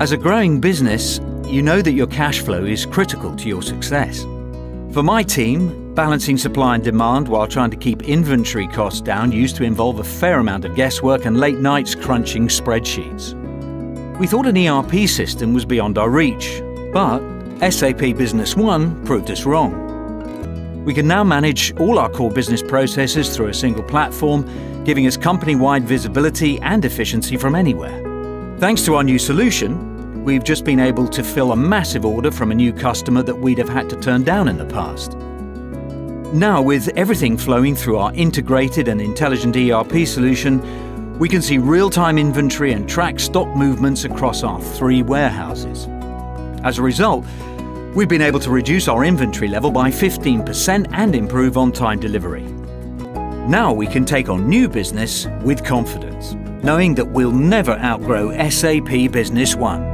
As a growing business, you know that your cash flow is critical to your success. For my team, balancing supply and demand while trying to keep inventory costs down used to involve a fair amount of guesswork and late nights crunching spreadsheets. We thought an ERP system was beyond our reach, but SAP Business One proved us wrong. We can now manage all our core business processes through a single platform, giving us company-wide visibility and efficiency from anywhere. Thanks to our new solution, we've just been able to fill a massive order from a new customer that we'd have had to turn down in the past. Now, with everything flowing through our integrated and intelligent ERP solution, we can see real-time inventory and track stock movements across our 3 warehouses. As a result, we've been able to reduce our inventory level by 15% and improve on-time delivery. Now we can take on new business with confidence, knowing that we'll never outgrow SAP Business One.